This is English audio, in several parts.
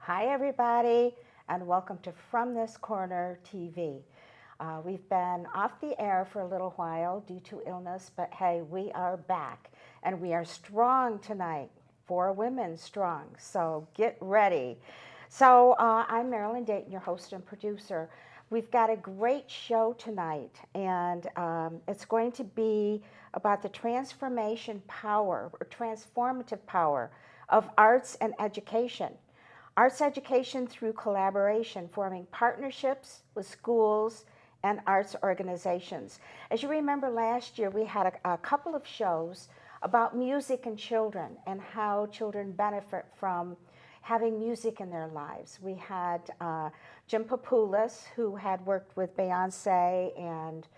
Hi, everybody, and welcome to From This Corner TV. We've been off the air for a little while due to illness, but hey, we are back, and we are strong tonight, 4 women strong, so get ready. So I'm Marilyn, Dayton, your host and producer. We've got a great show tonight, and it's going to be about the transformative power of arts and education. Arts education through collaboration, forming partnerships with schools and arts organizations. As you remember, last year we had a couple of shows about music and children and how children benefit from having music in their lives. We had Jim Papoulis, who had worked with Beyonce and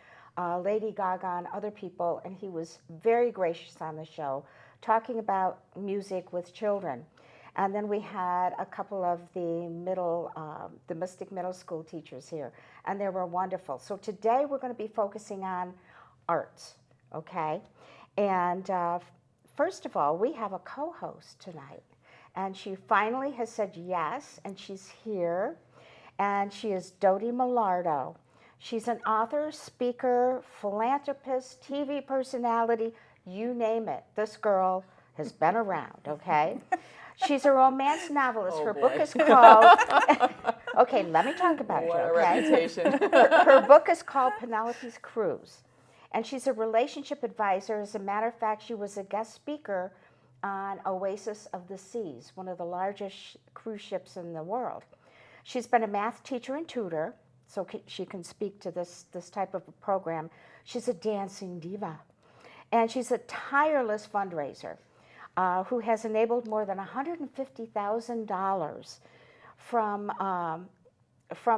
Lady Gaga and other people, and he was very gracious on the show, talking about music with children. And then we had a couple of the Mystic Middle School teachers here, and they were wonderful. So today we're going to be focusing on arts, okay? And first of all, we have a co-host tonight, and she finally has said yes, and she's here, and she is Dodie Millardo. She's an author, speaker, philanthropist, TV personality, you name it. This girl has been around, okay? She's a romance novelist. Her book is called, okay, let me talk about what her, a okay? reputation. Her book is called Penelope's Cruise, and she's a relationship advisor. As a matter of fact, she was a guest speaker on Oasis of the Seas, one of the largest cruise ships in the world. She's been a math teacher and tutor, so she can speak to this type of a program. She's a dancing diva, and she's a tireless fundraiser. Who has enabled more than $150,000 from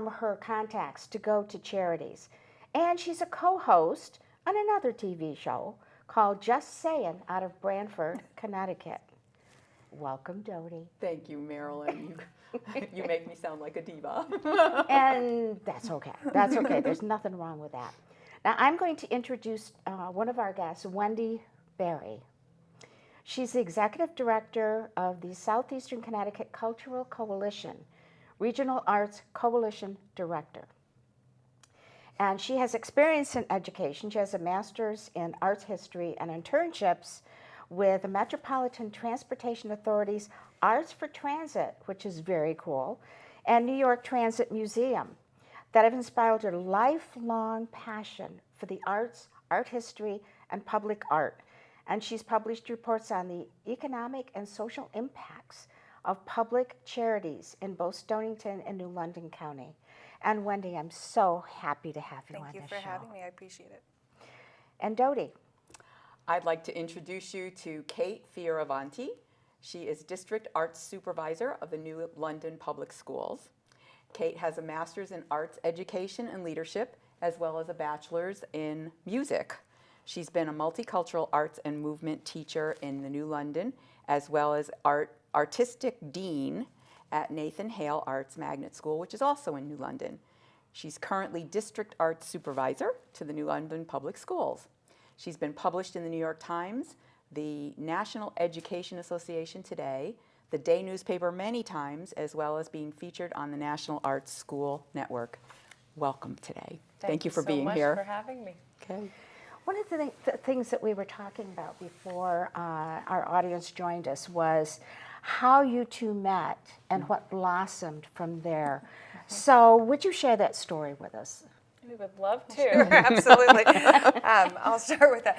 her contacts to go to charities. And she's a co-host on another TV show called Just Saying out of Branford, Connecticut. Welcome, Dodie. Thank you, Marilyn. You make me sound like a diva. And that's okay. That's okay. There's nothing wrong with that. Now, I'm going to introduce one of our guests, Wendy Burry. She's the executive director of the Southeastern Connecticut Cultural Coalition, Regional Arts Coalition Director. And she has experience in education. She has a master's in arts history and internships with the Metropolitan Transportation Authority's Arts for Transit, which is very cool, and New York Transit Museum that have inspired her lifelong passion for the arts, art history, and public art. And she's published reports on the economic and social impacts of public charities in both Stonington and New London County. And Wendy, I'm so happy to have you on this show. Thank you for having me. I appreciate it. And Dodie. I'd like to introduce you to Kate Fioravanti. She is District Arts Supervisor of the New London Public Schools. Kate has a master's in arts education and leadership, as well as a bachelor's in music. She's been a multicultural arts and movement teacher in the New London, as well as artistic dean at Nathan Hale Arts Magnet School, which is also in New London. She's currently District Arts Supervisor to the New London Public Schools. She's been published in the New York Times, the National Education Association Today, the Day newspaper many times, as well as being featured on the National Arts School Network. Welcome today. Thank you for being here. Thank you so much for having me. Okay. One of the things that we were talking about before our audience joined us was how you two met and what blossomed from there. So would you share that story with us? We would love to. Sure, absolutely. I'll start with that.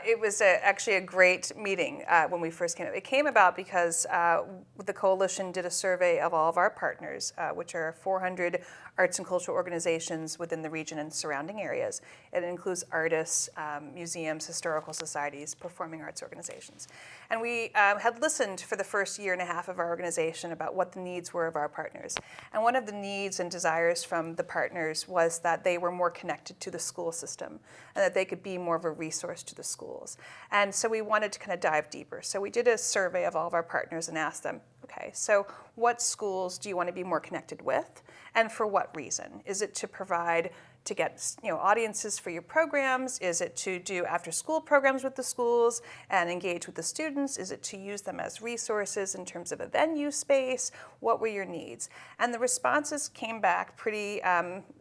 It was actually a great meeting when we first came. It came about because the coalition did a survey of all of our partners, which are 400 arts and cultural organizations within the region and surrounding areas. It includes artists, museums, historical societies, performing arts organizations. And we had listened for the first year and a half of our organization about what the needs were of our partners. And one of the needs and desires from the partners was that they were more connected to the school system and that they could be more of a resource to the schools. And so we wanted to kind of dive deeper. So we did a survey of all of our partners and asked them, okay, so what schools do you want to be more connected with, and for what reason? Is it to provide to get audiences for your programs? Is it to do after-school programs with the schools and engage with the students? Is it to use them as resources in terms of a venue space? What were your needs? And the responses came back pretty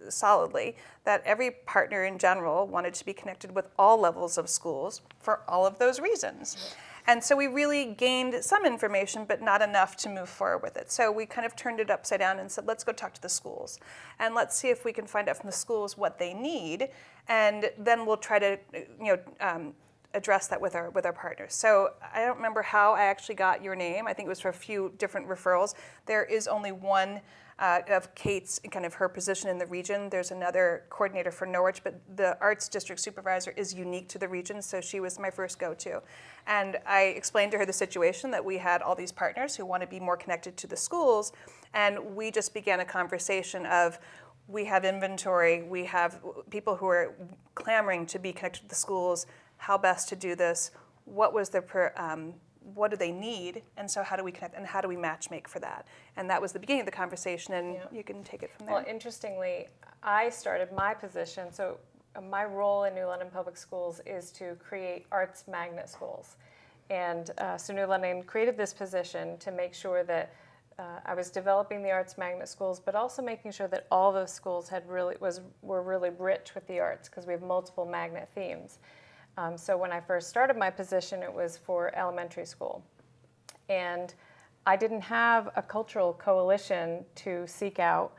solidly that every partner in general wanted to be connected with all levels of schools for all of those reasons. And so we really gained some information, but not enough to move forward with it. So we kind of turned it upside down and said, let's go talk to the schools. And let's see if we can find out from the schools what they need. And then we'll try to address that with our partners. So I don't remember how I actually got your name. I think it was for a few different referrals. There is only one of Kate's, kind of her position in the region. There's another coordinator for Norwich, but the arts district supervisor is unique to the region, so she was my first go-to. And I explained to her the situation that we had all these partners who want to be more connected to the schools, and we just began a conversation of, we have inventory, we have people who are clamoring to be connected to the schools, how best to do this, what was the what do they need, and so how do we connect, and how do we match make for that? And that was the beginning of the conversation, and you can take it from there. Well, interestingly, I started my position, so my role in New London Public Schools is to create arts magnet schools. And so New London created this position to make sure that I was developing the arts magnet schools, but also making sure that all those schools had were really rich with the arts, because we have multiple magnet themes. So when I first started my position, it was for elementary school. And I didn't have a cultural coalition to seek out,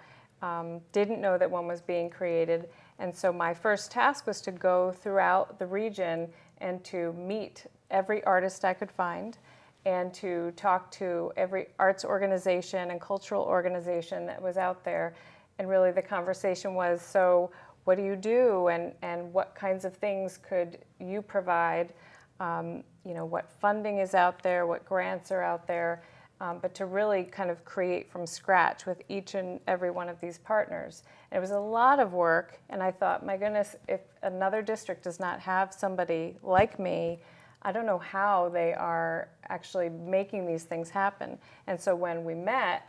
didn't know that one was being created. And so my first task was to go throughout the region and to meet every artist I could find and to talk to every arts organization and cultural organization that was out there. And really the conversation was, so what do you do, and what kinds of things could you provide? What funding is out there, what grants are out there, but to really kind of create from scratch with each and every one of these partners. And it was a lot of work, and I thought, my goodness, if another district does not have somebody like me, I don't know how they are actually making these things happen. And so when we met,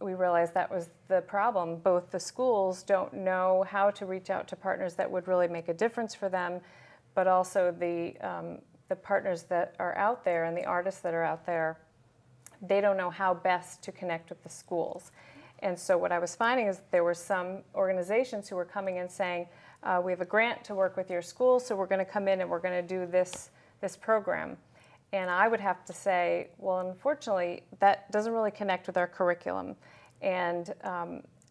we realized that was the problem. Both the schools don't know how to reach out to partners that would really make a difference for them, but also the partners that are out there and the artists that are out there, they don't know how best to connect with the schools. And so what I was finding is there were some organizations who were coming in saying, we have a grant to work with your school, so we're going to come in and we're going to do this program. And I would have to say, well, unfortunately, that doesn't really connect with our curriculum. And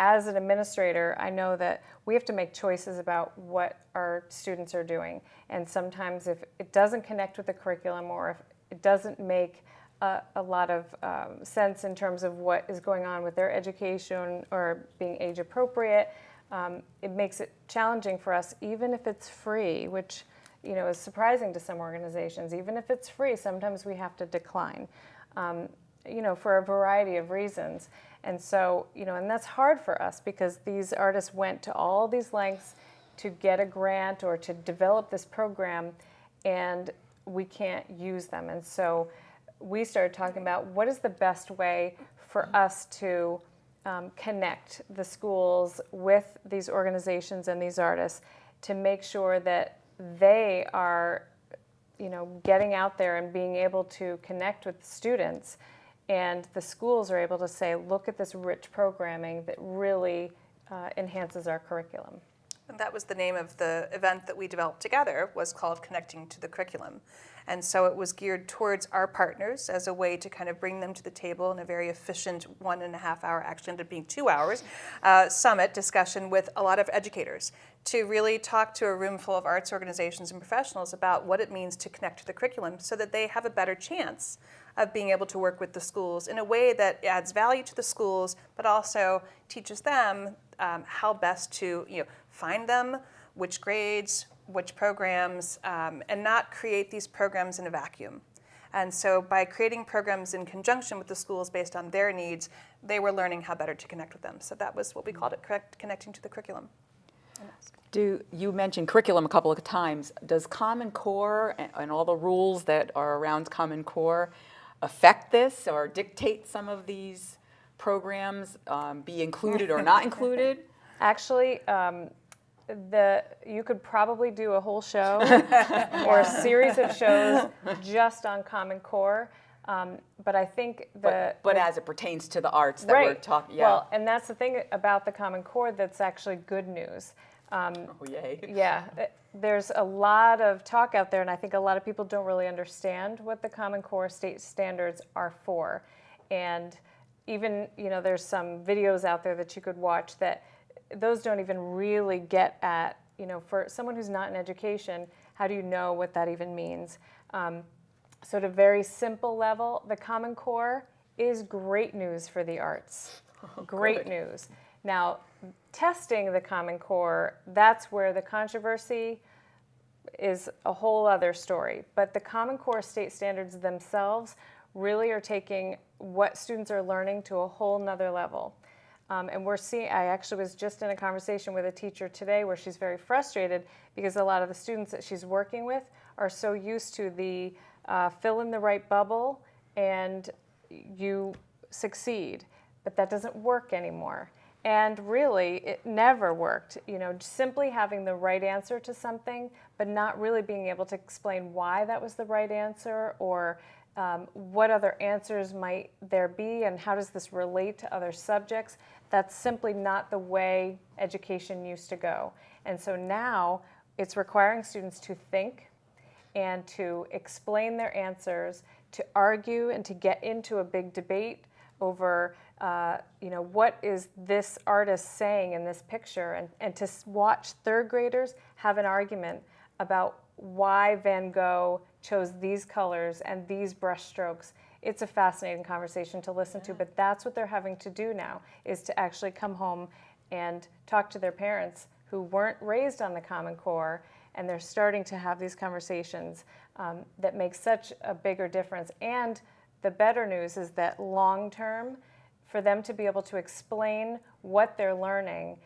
as an administrator, I know that we have to make choices about what our students are doing. And sometimes if it doesn't connect with the curriculum, or if it doesn't make a lot of sense in terms of what is going on with their education or being age appropriate, it makes it challenging for us, even if it's free, which is surprising to some organizations. Even if it's free, sometimes we have to decline, for a variety of reasons. And so, and that's hard for us because these artists went to all these lengths to get a grant or to develop this program, and we can't use them. And so we started talking about what is the best way for us to connect the schools with these organizations and these artists to make sure that they are, getting out there and being able to connect with the students, and the schools are able to say, look at this rich programming that really enhances our curriculum. And that was the name of the event that we developed together, was called Connecting to the Curriculum. And so it was geared towards our partners as a way to kind of bring them to the table in a very efficient 1.5 hour, actually ended up being 2 hours, summit discussion with a lot of educators to really talk to a room full of arts organizations and professionals about what it means to connect to the curriculum so that they have a better chance of being able to work with the schools in a way that adds value to the schools, but also teaches them how best to find them, which grades, which programs, and not create these programs in a vacuum. And so by creating programs in conjunction with the schools based on their needs, they were learning how better to connect with them. So that was what we called it, Connecting to the Curriculum. You mentioned curriculum a couple of times. Does Common Core and all the rules that are around Common Core affect this or dictate some of these programs, be included or not included? Actually, You could probably do a whole show or a series of shows just on Common Core. But I think But as it pertains to the arts that right. we're talking, Well, and that's the thing about the Common Core that's actually good news. oh, yay. Yeah, there's a lot of talk out there, and I think a lot of people don't really understand what the Common Core state standards are for. And even, there's some videos out there that you could watch that those don't even really get at, for someone who's not in education, how do you know what that even means? So at a very simple level, the Common Core is great news for the arts. Great news. Now, testing the Common Core, that's where the controversy is a whole other story. But the Common Core state standards themselves really are taking what students are learning to a whole nother level. And we're seeing, I actually was just in a conversation with a teacher today where she's very frustrated because a lot of the students that she's working with are so used to the fill in the right bubble and you succeed, but that doesn't work anymore. And really, it never worked. Simply having the right answer to something, but not really being able to explain why that was the right answer or what other answers might there be and how does this relate to other subjects. That's simply not the way education used to go. And so now it's requiring students to think and to explain their answers, to argue and to get into a big debate over what is this artist saying in this picture, and to watch third graders have an argument about why Van Gogh chose these colors and these brush strokes. It's a fascinating conversation to listen to, but that's what they're having to do now, is to actually come home and talk to their parents who weren't raised on the Common Core, and they're starting to have these conversations that make such a bigger difference. And the better news is that long term, for them to be able to explain what they're learning,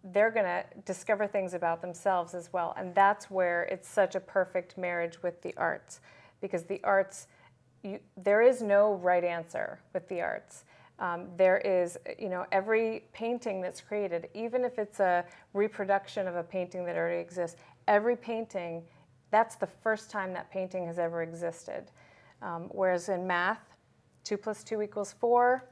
they're going to discover things about themselves as well. And that's where it's such a perfect marriage with the arts, because the arts, there is no right answer with the arts. There is, every painting that's created, even if it's a reproduction of a painting that already exists, every painting, that's the first time that painting has ever existed. Whereas in math, 2 + 2 = 4.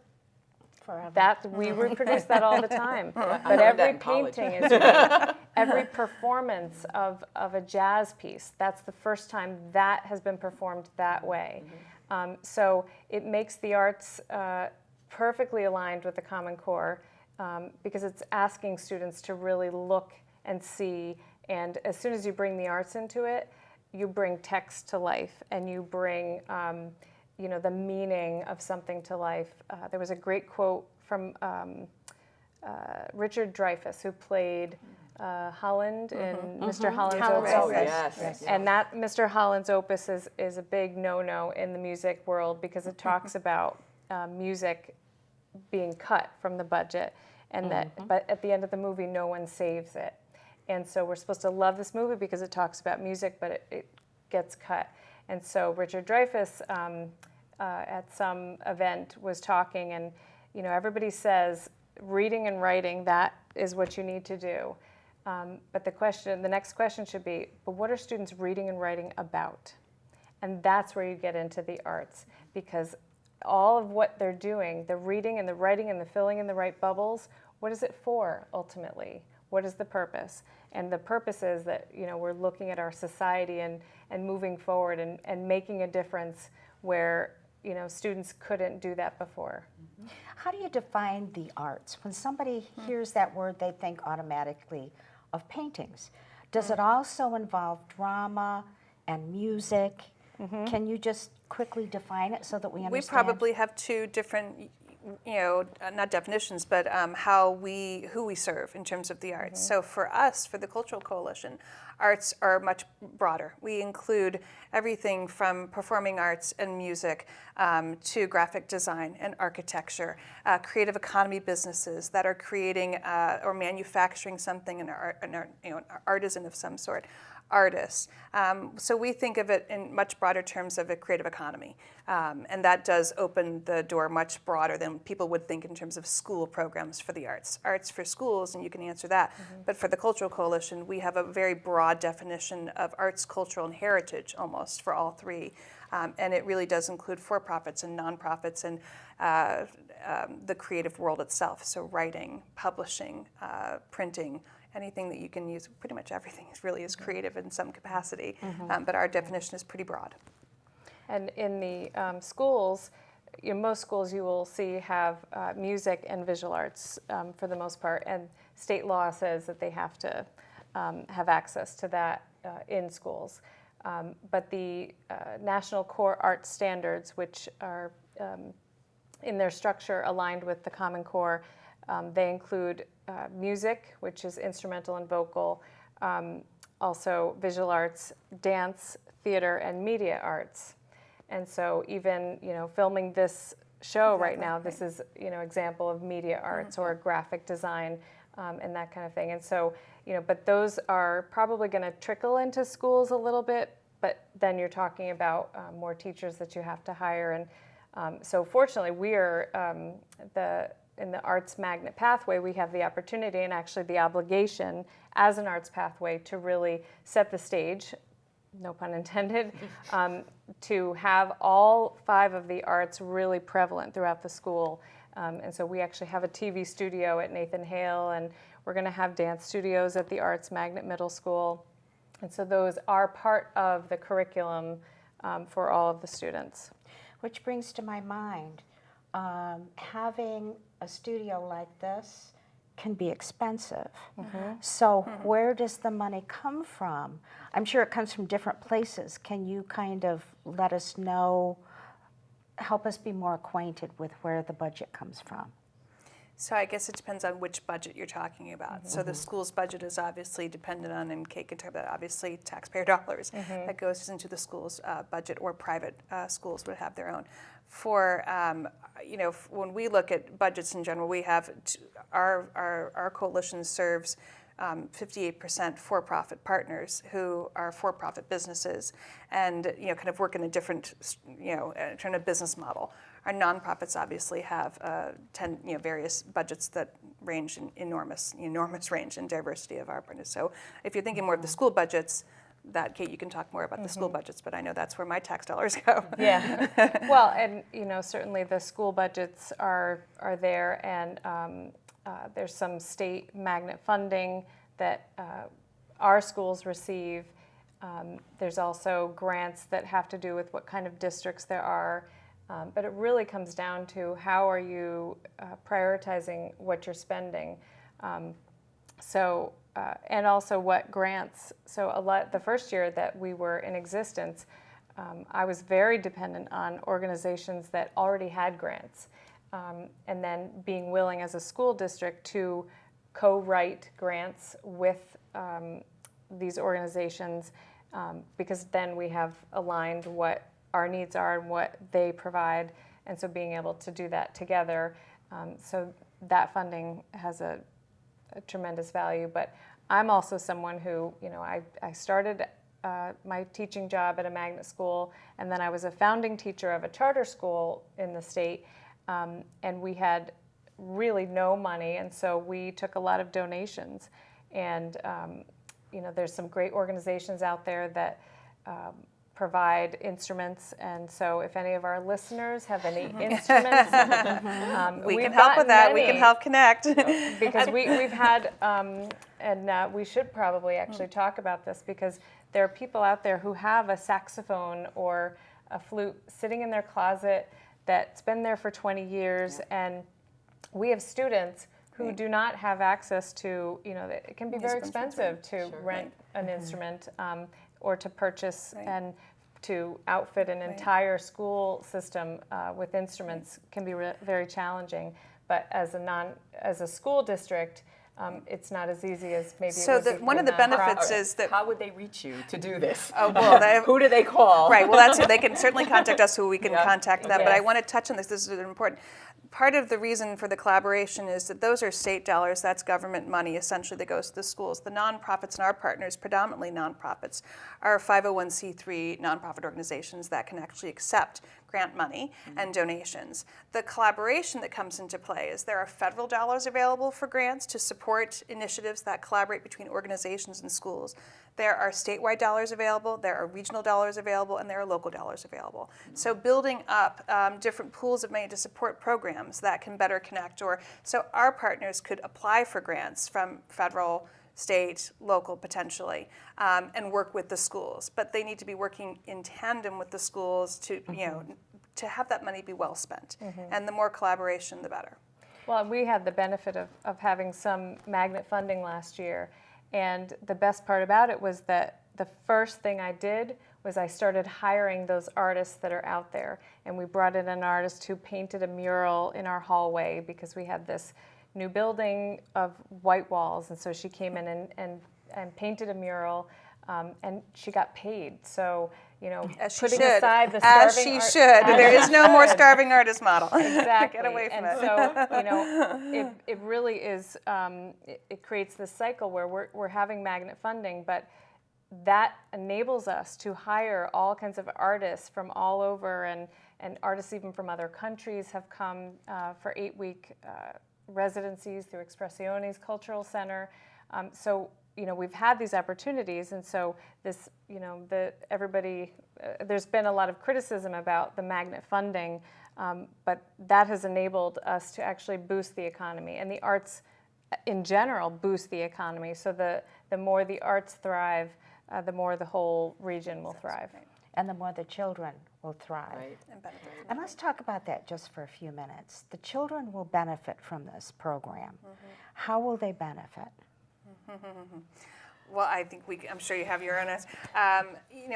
Forever. That we reproduce that all the time. But every painting is unique. Every performance of a jazz piece, that's the first time that has been performed that way. So it makes the arts perfectly aligned with the Common Core because it's asking students to really look and see. And as soon as you bring the arts into it, you bring text to life, and you bring the meaning of something to life. There was a great quote from Richard Dreyfuss, who played Holland in Mr. Holland's Opus. Yes. And that Mr. Holland's Opus is a big no-no in the music world because it talks about music being cut from the budget, and but at the end of the movie, no one saves it. And so we're supposed to love this movie because it talks about music, but it gets cut. And so Richard Dreyfuss at some event was talking, and everybody says reading and writing, that is what you need to do. But the next question should be, but what are students reading and writing about? And that's where you get into the arts, because all of what they're doing, the reading and the writing and the filling in the right bubbles, what is it for ultimately? What is the purpose? And the purpose is that we're looking at our society and moving forward and making a difference where students couldn't do that before. How do you define the arts? When somebody hears that word, they think automatically of paintings. Does it also involve drama and music? Can you just quickly define it so that we understand? We probably have two different, not definitions, but who we serve in terms of the arts. So for us, for the Cultural Coalition, arts are much broader. We include everything from performing arts and music to graphic design and architecture, creative economy businesses that are creating or manufacturing something and are an artisan of some sort. artists. So we think of it in much broader terms of a creative economy. And that does open the door much broader than people would think in terms of school programs for the arts. Arts for schools, and you can answer that. But for the Cultural Coalition, we have a very broad definition of arts, cultural, and heritage almost for all three. And it really does include for-profits and nonprofits and the creative world itself. So writing, publishing, printing, anything that you can use, pretty much everything really is creative in some capacity. But our definition is pretty broad. And in the schools, most schools you will see have music and visual arts for the most part, and state law says that they have to have access to that in schools. But the National Core Arts Standards, which are in their structure aligned with the Common Core, they include music, which is instrumental and vocal, also visual arts, dance, theater, and media arts. And so even, filming this show right now, this is, example of media arts or graphic design and that kind of thing. And so, but those are probably going to trickle into schools a little bit, but then you're talking about more teachers that you have to hire. And so fortunately, we are in the arts magnet pathway, we have the opportunity and actually the obligation as an arts pathway to really set the stage, no pun intended, to have all 5 of the arts really prevalent throughout the school. And so we actually have a TV studio at Nathan Hale, and we're going to have dance studios at the Arts Magnet Middle School. And so those are part of the curriculum for all of the students. Which brings to my mind, having a studio like this can be expensive. So where does the money come from? I'm sure it comes from different places. Can you kind of let us know, help us be more acquainted with where the budget comes from? So I guess it depends on which budget you're talking about. So the school's budget is obviously dependent on, and Kate can talk about, obviously taxpayer dollars that goes into the school's budget, or private schools would have their own. For, when we look at budgets in general, we have, our coalition serves 58% for-profit partners who are for-profit businesses and, kind of work in a different, kind of business model. Our nonprofits obviously have various budgets that range in enormous range and diversity of our partners. So if you're thinking more of the school budgets, that, Kate, you can talk more about the school budgets, but I know that's where my tax dollars go. Yeah. Well, and certainly the school budgets are there, and there's some state magnet funding that our schools receive. There's also grants that have to do with what kind of districts there are. But it really comes down to how are you prioritizing what you're spending. And also what grants. So the first year that we were in existence, I was very dependent on organizations that already had grants. And then being willing as a school district to co-write grants with these organizations, because then we have aligned what our needs are and what they provide, and so being able to do that together. So that funding has a tremendous value. But I'm also someone who, I started my teaching job at a magnet school, and then I was a founding teacher of a charter school in the state, and we had really no money, and so we took a lot of donations. And there's some great organizations out there that provide instruments, and so if any of our listeners have any instruments, we can help with that. We can help connect. Because we've had, and we should probably actually talk about this, because there are people out there who have a saxophone or a flute sitting in their closet that's been there for 20 years, and we have students who do not have access to, it can be very expensive to rent an instrument or to purchase and to outfit an entire school system with instruments can be very challenging. But as a school district, it's not as easy as maybe So it would be one of the for a nonprofit. benefits is that How would they reach you to do this? Oh, well, they- Who do they call? Right, well, that's it. They can certainly contact us, who we can Yeah. contact that. But I Yes. want to touch on this. This is important. Part of the reason for the collaboration is that those are state dollars. That's government money, essentially, that goes to the schools. The nonprofits and our partners, predominantly nonprofits, are 501c3 nonprofit organizations that can actually accept grant money and donations. The collaboration that comes into play is there are federal dollars available for grants to support initiatives that collaborate between organizations and schools. There are statewide dollars available, there are regional dollars available, and there are local dollars available. So building up different pools of money to support programs that can better connect, so our partners could apply for grants from federal, state, local potentially, and work with the schools. But they need to be working in tandem with the schools to, to have that money be well spent. And the more collaboration, the better. Well, we had the benefit of having some magnet funding last year. And the best part about it was that the first thing I did was I started hiring those artists that are out there. And we brought in an artist who painted a mural in our hallway because we had this new building of white walls. And so she came in and painted a mural, and she got paid. So, As she putting should. aside the As starving she art- should. as There is she no more should. starving artist model. Exactly. Get away from and it. so, it really is, it creates this cycle where we're having magnet funding, but that enables us to hire all kinds of artists from all over, and artists even from other countries have come for 8-week residencies through Expressiones Cultural Center. So, we've had these opportunities, and so this, everybody, there's been a lot of criticism about the magnet funding, but that has enabled us to actually boost the economy, and the arts in general boost the economy. So the more the arts thrive, the more the whole region will thrive. And the more the children will thrive. Right. And let's talk about that just for a few minutes. The children will benefit from this program. How will they benefit? Well, I think I'm sure you have your own.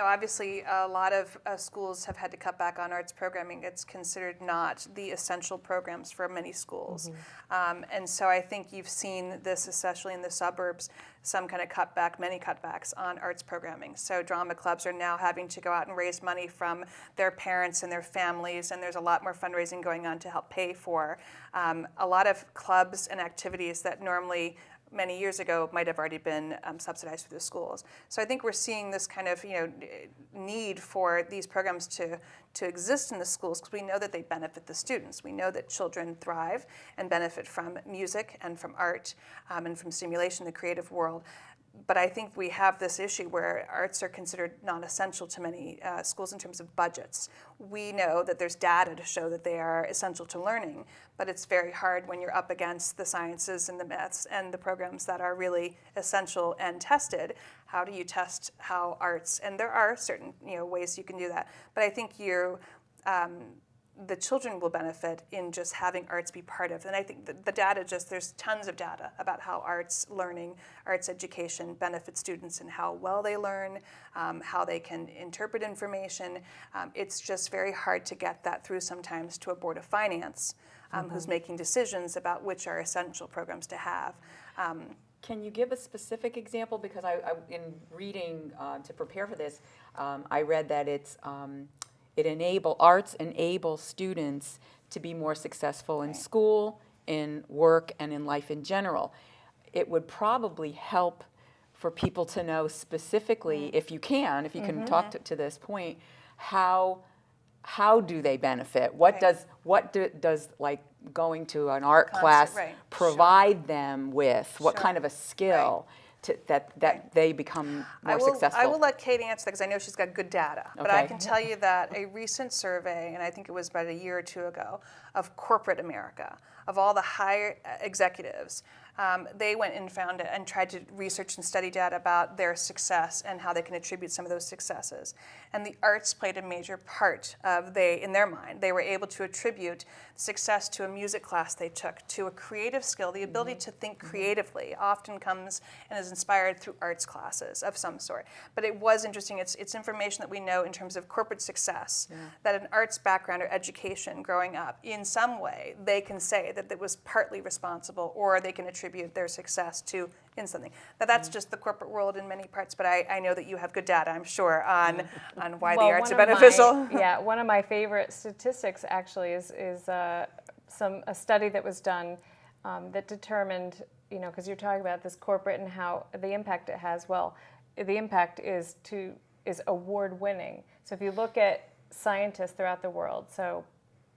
Obviously, a lot of schools have had to cut back on arts programming. It's considered not the essential programs for many schools. And so I think you've seen this, especially in the suburbs, some kind of many cutbacks on arts programming. So drama clubs are now having to go out and raise money from their parents and their families, and there's a lot more fundraising going on to help pay for a lot of clubs and activities that normally many years ago might have already been subsidized through the schools. So I think we're seeing this kind of need for these programs to exist in the schools, because we know that they benefit the students. We know that children thrive and benefit from music and from art and from stimulation, the creative world. But I think we have this issue where arts are considered non-essential to many schools in terms of budgets. We know that there's data to show that they are essential to learning, but it's very hard when you're up against the sciences and the maths and the programs that are really essential and tested. How do you test how arts, and there are certain ways you can do that, but I think the children will benefit in just having arts be part of. And I think the data there's tons of data about how arts learning, arts education benefits students and how well they learn, how they can interpret information. It's just very hard to get that through sometimes to a board of finance who's making decisions about which are essential programs to have. Can you give a specific example? Because I in reading to prepare for this, I read that arts enable students to be more successful in school, in work, and in life in general. It would probably help for people to know specifically, if you can talk to this point, how do they benefit? What does like going to an art class provide them with? What kind of a skill? That they become more successful? I will let Kate answer that because I know she's got good data. But I can tell you that a recent survey, and I think it was about a year or two ago, of corporate America, of all the higher executives, they went and found it and tried to research and study data about their success and how they can attribute some of those successes. And the arts played a major part in their mind. They were able to attribute success to a music class they took, to a creative skill. The ability to think creatively often comes and is inspired through arts classes of some sort. But it was interesting. It's information that we know in terms of corporate success, that an arts background or education growing up, in some way, they can say that it was partly responsible, or they can attribute attribute their success to in something. Now that's just the corporate world in many parts, but I know that you have good data, I'm sure, on why the arts are beneficial. One of my favorite statistics actually is a study that was done that determined, because you're talking about this corporate and how the impact it has. Well, the impact is award winning. So if you look at scientists throughout the world, so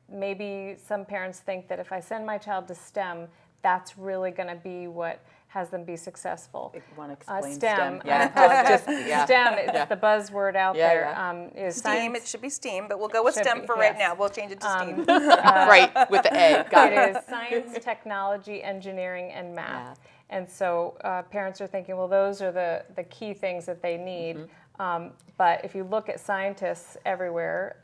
maybe some parents think that if I send my child to STEM, that's really going to be what has them be successful. You want to explain STEM. Yeah. STEM, it's the buzzword out there. Is STEAM, science. it should be STEAM, but we'll go with STEM for right now. We'll change it to STEAM. Right, with the A. Got it. It is science, technology, engineering, and math. And so parents are thinking, well, those are the key things that they need. But if you look at scientists everywhere,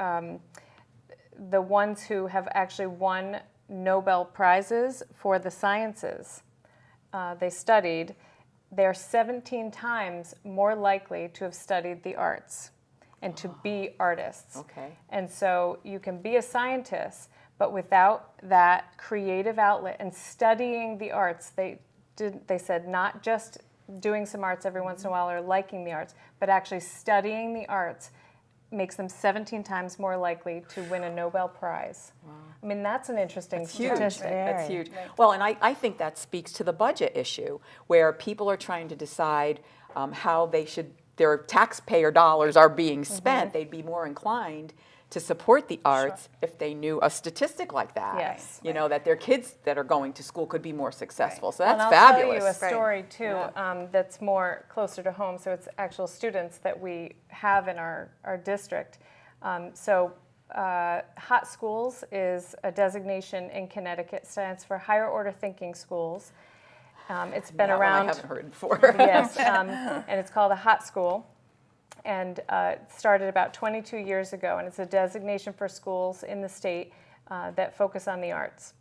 the ones who have actually won Nobel Prizes for the sciences, they studied, they're 17 times more likely to have studied the arts and to be artists. Okay. And so you can be a scientist, but without that creative outlet and studying the arts, they said not just doing some arts every once in a while or liking the arts, but actually studying the arts makes them 17 times more likely to win a Nobel Prize. Wow. I mean, that's an interesting statistic. That's huge. Well, and I think that speaks to the budget issue, where people are trying to decide how their taxpayer dollars are being spent. They'd be more inclined to support the arts if they knew a statistic like that. Yes. That their kids that are going to school could be more successful. So that's and I'll fabulous. tell you a story too that's more closer to home. So it's actual students that we have in our district. Hot schools is a designation in Connecticut, stands for higher order thinking schools. It's been around. I haven't heard before. Yes, and it's called a hot school. And it started about 22 years ago, and it's a designation for schools in the state that focus on the arts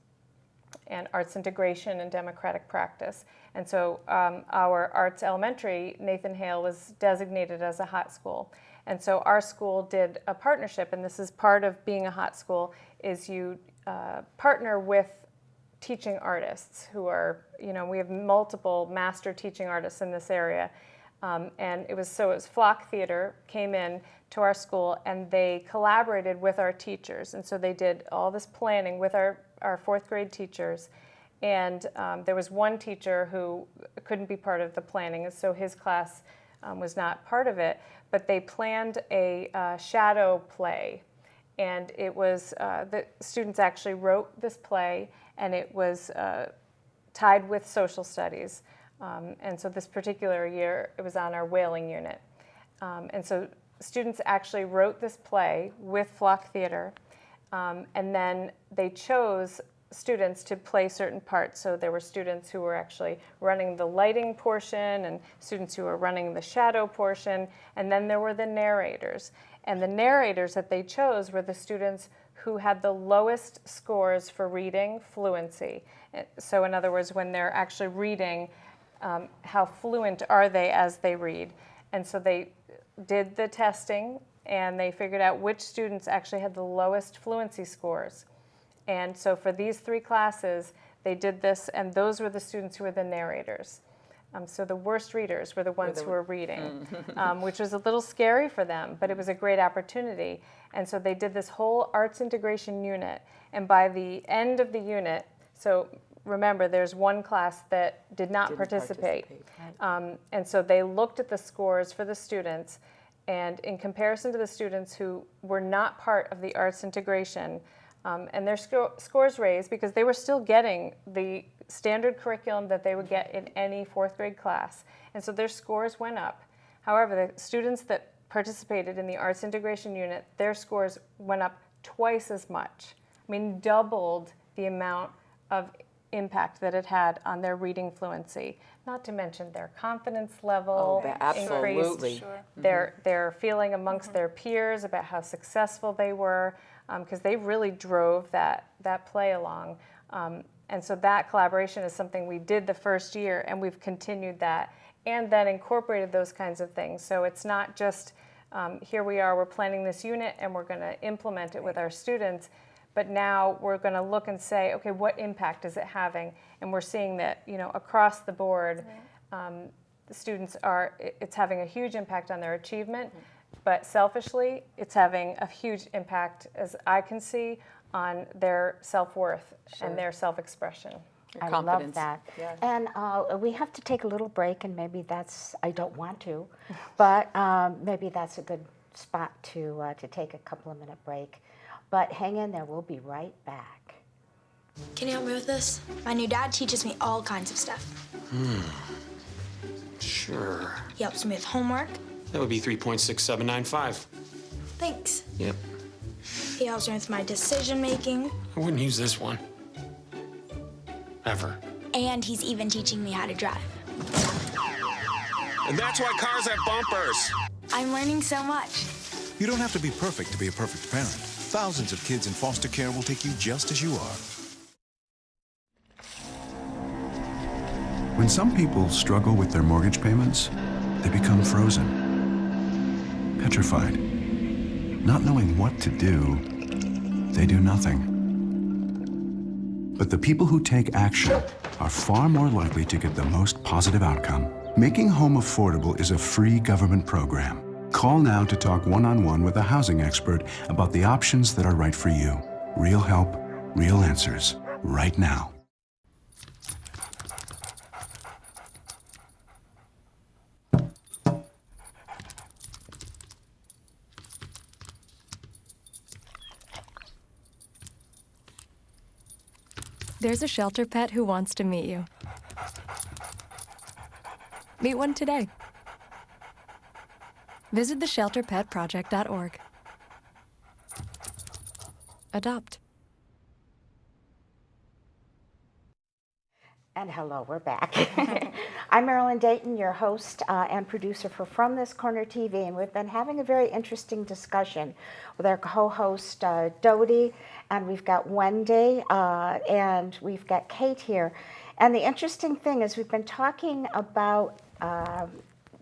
and arts integration and democratic practice. And so our arts elementary, Nathan Hale, was designated as a hot school. And so our school did a partnership, and this is part of being a hot school, is you partner with teaching artists who are, we have multiple master teaching artists in this area. And it was Flock Theater came in to our school, and they collaborated with our teachers. And so they did all this planning with our fourth grade teachers. And there was one teacher who couldn't be part of the planning, and so his class was not part of it. But they planned a shadow play. And it was, the students actually wrote this play, and it was tied with social studies. And so this particular year, it was on our whaling unit. And so students actually wrote this play with Flock Theater, and then they chose students to play certain parts. So there were students who were actually running the lighting portion and students who were running the shadow portion, and then there were the narrators. And the narrators that they chose were the students who had the lowest scores for reading fluency. So in other words, when they're actually reading, how fluent are they as they read? And so they did the testing, and they figured out which students actually had the lowest fluency scores. And so for these three classes, they did this, and those were the students who were the narrators. So the worst readers were the ones who were reading, which was a little scary for them, but it was a great opportunity. And so they did this whole arts integration unit, and by the end of the unit, so remember, there's one class that did not participate. And so they looked at the scores for the students, and in comparison to the students who were not part of the arts integration, and their scores raised because they were still getting the standard curriculum that they would get in any fourth grade class. And so their scores went up. However, the students that participated in the arts integration unit, their scores went up twice as much. I mean, doubled the amount of impact that it had on their reading fluency, not to mention their confidence level increased, their feeling amongst their peers about how successful they were, because they really drove that play along. And so that collaboration is something we did the first year, and we've continued that, and then incorporated those kinds of things. So it's not just, here we are, we're planning this unit, and we're going to implement it with our students, but now we're going to look and say, okay, what impact is it having? And we're seeing that, across the board, the students it's having a huge impact on their achievement, but selfishly, it's having a huge impact, as I can see, on their self-worth and their self-expression. Your I confidence. love that. Yeah. And we have to take a little break, and maybe I don't want to, but maybe that's a good spot to take a couple of minute break. But hang in there, we'll be right back. Can you help me with this? My new dad teaches me all kinds of stuff. Sure. He helps me with homework. That would be 3.6795. Thanks. Yep. He helps me with my decision making. I wouldn't use this one. Ever. And he's even teaching me how to drive. And that's why cars have bumpers. I'm learning so much. You don't have to be perfect to be a perfect parent. Thousands of kids in foster care will take you just as you are. When some people struggle with their mortgage payments, they become frozen, petrified. Not knowing what to do, they do nothing. But the people who take action are far more likely to get the most positive outcome. Making home affordable is a free government program. Call now to talk one-on-one with a housing expert about the options that are right for you. Real help, real answers, right now. There's a shelter pet who wants to meet you. Meet one today. Visit theshelterpetproject.org. Adopt. And hello, we're back. I'm Marilyn Dayton, your host and producer for From This Corner TV, and we've been having a very interesting discussion with our co-host Dodie, and we've got Wendy, and we've got Kate here. And the interesting thing is we've been talking about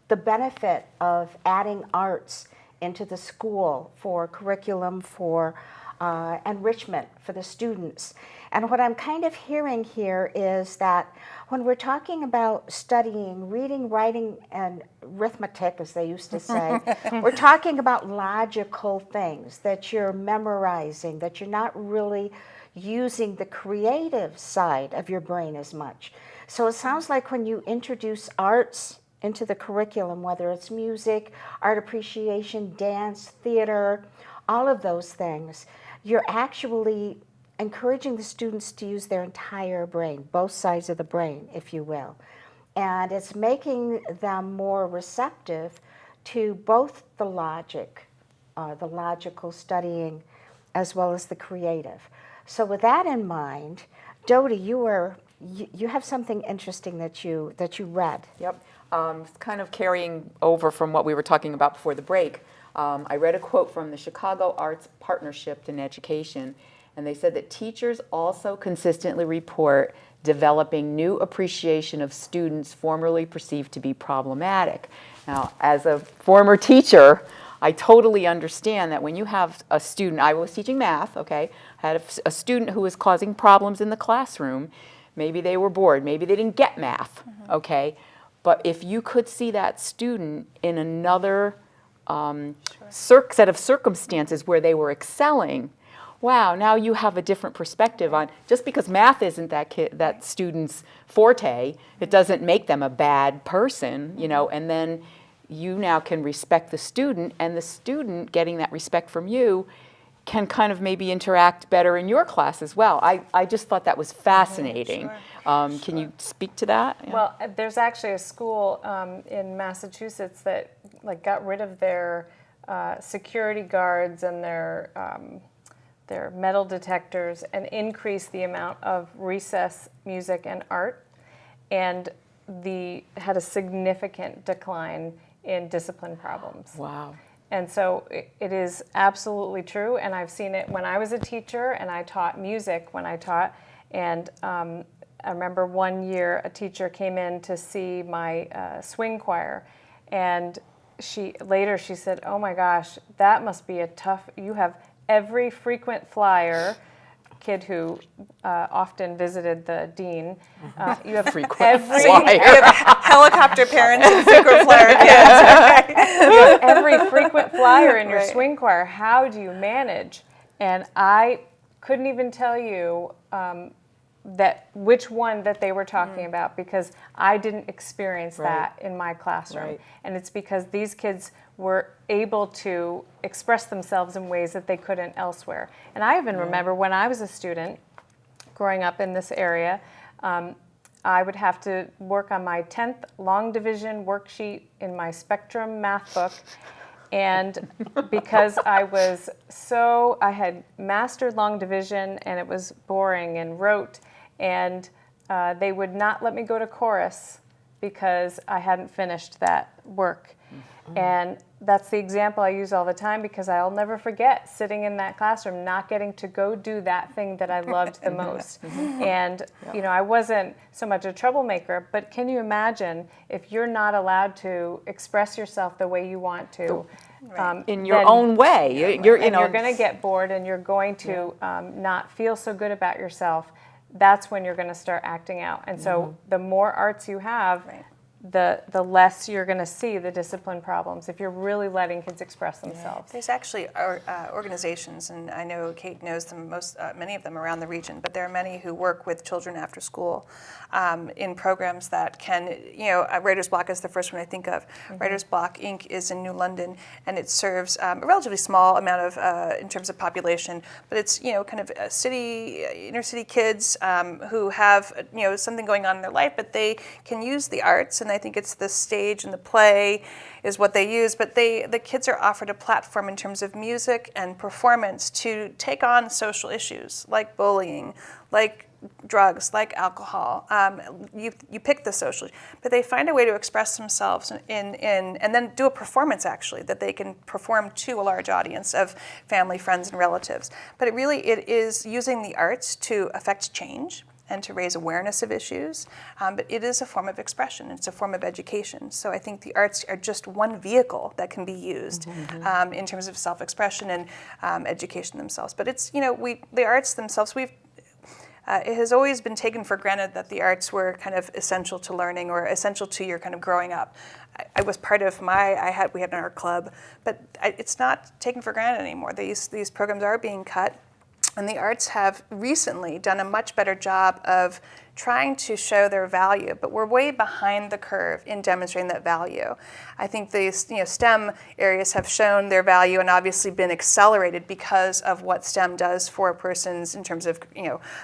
the benefit of adding arts into the school for curriculum, for enrichment for the students. And what I'm kind of hearing here is that when we're talking about studying reading, writing, and arithmetic, as they used to say, we're talking about logical things that you're memorizing, that you're not really using the creative side of your brain as much. So it sounds like when you introduce arts into the curriculum, whether it's music, art appreciation, dance, theater, all of those things, you're actually encouraging the students to use their entire brain, both sides of the brain, if you will. And it's making them more receptive to both the logical studying, as well as the creative. So with that in mind, Dodie, you have something interesting that you read. Yep. Kind of carrying over from what we were talking about before the break. I read a quote from the Chicago Arts Partnership in Education, and they said that teachers also consistently report developing new appreciation of students formerly perceived to be problematic. Now, as a former teacher, I totally understand that when you have a student, I was teaching math, okay, I had a student who was causing problems in the classroom. Maybe they were bored, maybe they didn't get math, okay, but if you could see that student in another set of circumstances where they were excelling, wow, now you have a different perspective on, just because math isn't that student's forte, it doesn't make them a bad person, you know, and then you now can respect the student, and the student getting that respect from you can kind of maybe interact better in your class as well. I just thought that was fascinating. Can you speak to that? Yeah. Well, there's actually a school in Massachusetts that got rid of their security guards and their metal detectors and increased the amount of recess music and art, and had a significant decline in discipline problems. Wow. And so it is absolutely true, and I've seen it when I was a teacher, and I taught music when I taught, and I remember one year a teacher came in to see my swing choir, and she said, "Oh my gosh, that must be you have every frequent flyer kid who often visited the dean. You have Frequent every flyer. Helicopter parents and frequent flyer kids. you have every frequent flyer in your Right. swing choir. How do you manage? And I couldn't even tell you that which one that they were talking about, because I didn't experience that in my classroom. Right. And it's because these kids were able to express themselves in ways that they couldn't elsewhere. And I even remember when I was a student growing up in this area, I would have to work on my 10th long division worksheet in my Spectrum math book. And because I had mastered long division and it was boring and rote, and they would not let me go to chorus because I hadn't finished that work. And that's the example I use all the time, because I'll never forget sitting in that classroom not getting to go do that thing that I loved the most. And you know, I wasn't so much a troublemaker, but can you imagine if you're not allowed to express yourself the way you want to? In your then- own way. You're and you're going to get bored, and you're going to not feel so good about yourself. That's when you're going to start acting out. And so the more arts you have, the less you're going to see the discipline problems if you're really letting kids express themselves. There's actually organizations, and I know Kate knows them, many of them around the region, but there are many who work with children after school in programs that can, Writer's Block is the first one I think of. Writer's Block Inc. is in New London, and it serves a relatively small amount of, in terms of population, but it's, kind of inner city kids who have, something going on in their life, but they can use the arts, and I think it's the stage and the play is what they use, but the kids are offered a platform in terms of music and performance to take on social issues like bullying, like drugs, like alcohol. You pick the social, but they find a way to express themselves and then do a performance actually that they can perform to a large audience of family, friends, and relatives. But it is using the arts to affect change and to raise awareness of issues, but it is a form of expression. It's a form of education. So I think the arts are just one vehicle that can be used in terms of self-expression and education themselves. But it's, the arts themselves, it has always been taken for granted that the arts were kind of essential to learning or essential to your kind of growing up. I was part of we had an art club, but it's not taken for granted anymore. These programs are being cut. And the arts have recently done a much better job of trying to show their value, but we're way behind the curve in demonstrating that value. I think these STEM areas have shown their value and obviously been accelerated because of what STEM does for persons in terms of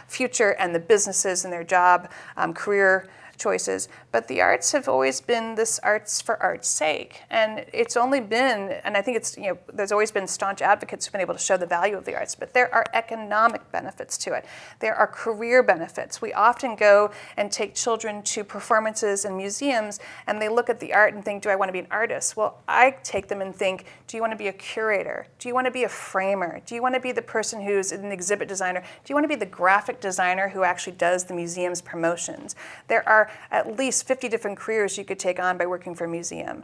future and the businesses and their job, career choices. But the arts have always been this arts for art's sake. And it's only been, and I think it's, there's always been staunch advocates who've been able to show the value of the arts, but there are economic benefits to it. There are career benefits. We often go and take children to performances and museums, and they look at the art and think, do I want to be an artist? Well, I take them and think, do you want to be a curator? Do you want to be a framer? Do you want to be the person who's an exhibit designer? Do you want to be the graphic designer who actually does the museum's promotions? There are at least 50 different careers you could take on by working for a museum.